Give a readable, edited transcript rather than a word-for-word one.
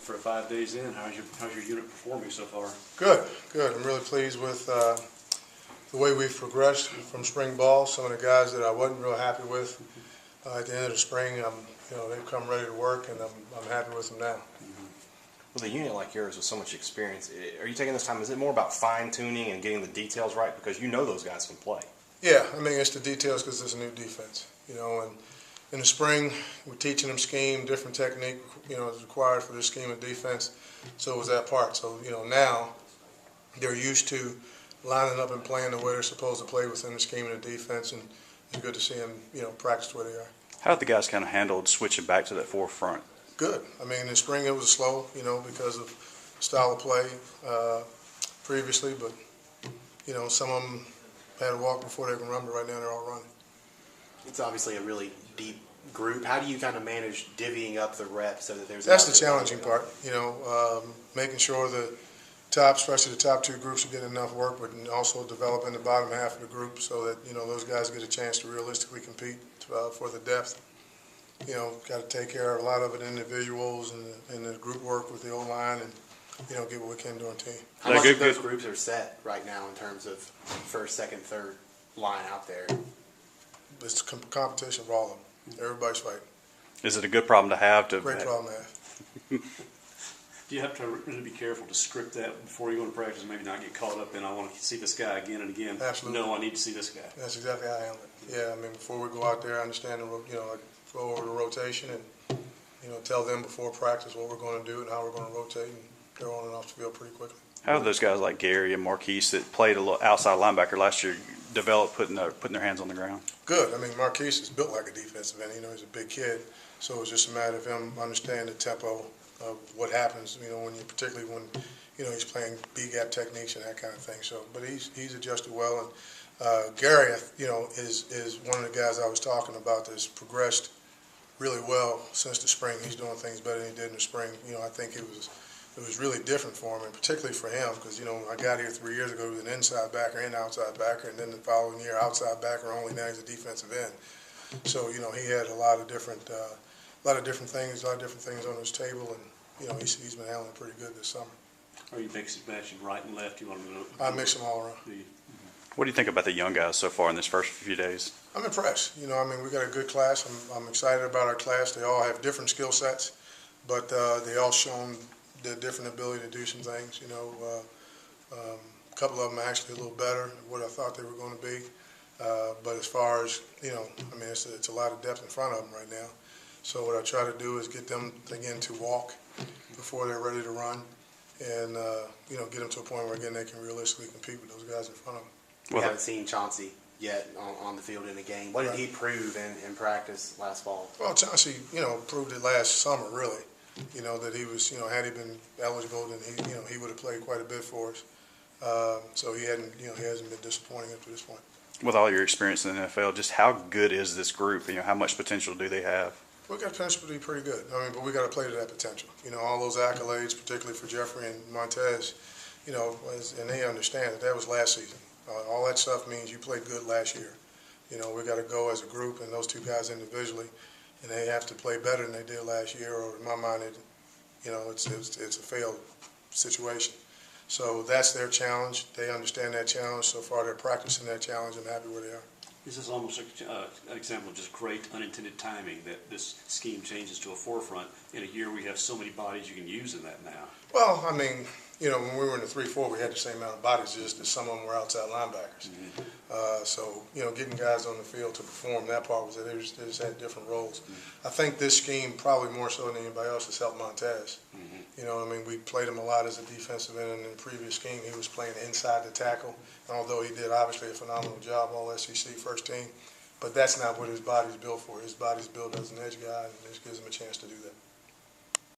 for 5 days in. How's your unit performing so far? Good, good. I'm really pleased with the way we've progressed from spring ball. Some of the guys that I wasn't real happy with at the end of the spring, they've come ready to work, and I'm happy with them now. With a unit like yours with so much experience, are you taking this time? Is it more about fine tuning and getting the details right because you know those guys can play? Yeah, I mean it's the details because it's a new defense, and in the spring we're teaching them scheme, different technique, is required for this scheme of defense. So it was that part. So now they're used to lining up and playing the way they're supposed to play within the scheme of the defense, and it's good to see them, practice where they are. How did the guys kind of handle switching back to that forefront? Good. I mean, in the spring it was slow, because of style of play previously, but some of them had to walk before they can run, but right now they're all running. It's obviously a really deep group. How do you kind of manage divvying up the reps so that there's? That's the challenging part. Making sure the top, especially the top two groups, are getting enough work, but also developing the bottom half of the group so that those guys get a chance to realistically compete for the depth. Got to take care of a lot of it individuals and the group work with the O-line and, get what we can do on team. How much of those groups are set right now in terms of first, second, third line out there? It's competition for all of them. Everybody's fighting. Is it a good problem to have? Great problem to have. Do you have to really be careful to script that before you go to practice and maybe not get caught up in, I want to see this guy again and again? Absolutely. No, I need to see this guy. That's exactly how I handle it. Yeah, I mean, before we go out there, I understand I go over the rotation and, tell them before practice what we're going to do and how we're going to rotate, and they're on and off the field pretty quickly. How do those guys like Gary and Marquise that played a little outside linebacker last year develop putting their hands on the ground? Good. I mean, Marquise is built like a defensive end. He's a big kid, so it's just a matter of him understanding the tempo of what happens. Particularly when he's playing B-gap techniques and that kind of thing. So, but he's adjusted well, and Gary, is one of the guys I was talking about that's progressed really well since the spring. He's doing things better than he did in the spring. I think it was really different for him, and particularly for him, because I got here 3 years ago, he was an inside backer and outside backer, and then the following year outside backer only. Now he's a defensive end. So he had a lot of different things, on his table, and he's been handling it pretty good this summer. Are you matching right and left? You want to know? I mix them all around. What do you think about the young guys so far in this first few days? I'm impressed. We got a good class. I'm excited about our class. They all have different skill sets, but they all shown the different ability to do some things. A couple of them are actually a little better than what I thought they were going to be. But as far as, it's a lot of depth in front of them right now. So what I try to do is get them, again, to walk before they're ready to run, and, get them to a point where, again, they can realistically compete with those guys in front of them. We haven't seen Chauncey yet on the field in a game. What did he prove in practice last fall? Well, Chauncey, proved it last summer, really. That he was, had he been eligible, then he would have played quite a bit for us. So he hasn't been disappointing up to this point. With all your experience in the NFL, just how good is this group? How much potential do they have? We've got potential to be pretty good. But we got to play to that potential. All those accolades, particularly for Jeffrey and Montez, and they understand that was last season. All that stuff means you played good last year. We got to go as a group, and those two guys individually, and they have to play better than they did last year. Or in my mind, it's a failed situation. So that's their challenge. They understand that challenge. So far, they're practicing that challenge. I'm happy where they are. This is almost an example of just great unintended timing, that this scheme changes to a forefront in a year we have so many bodies you can use in that now. Well, when we were in the 3-4, we had the same amount of bodies, just that some of them were outside linebackers. So, getting guys on the field to perform, that part was it. They just had different roles. I think this scheme, probably more so than anybody else, has helped Montez. We played him a lot as a defensive end, and in the previous scheme, he was playing inside the tackle. And although he did obviously a phenomenal job, all SEC first team, but that's not what his body's built for. His body's built as an edge guy, and this gives him a chance to do that.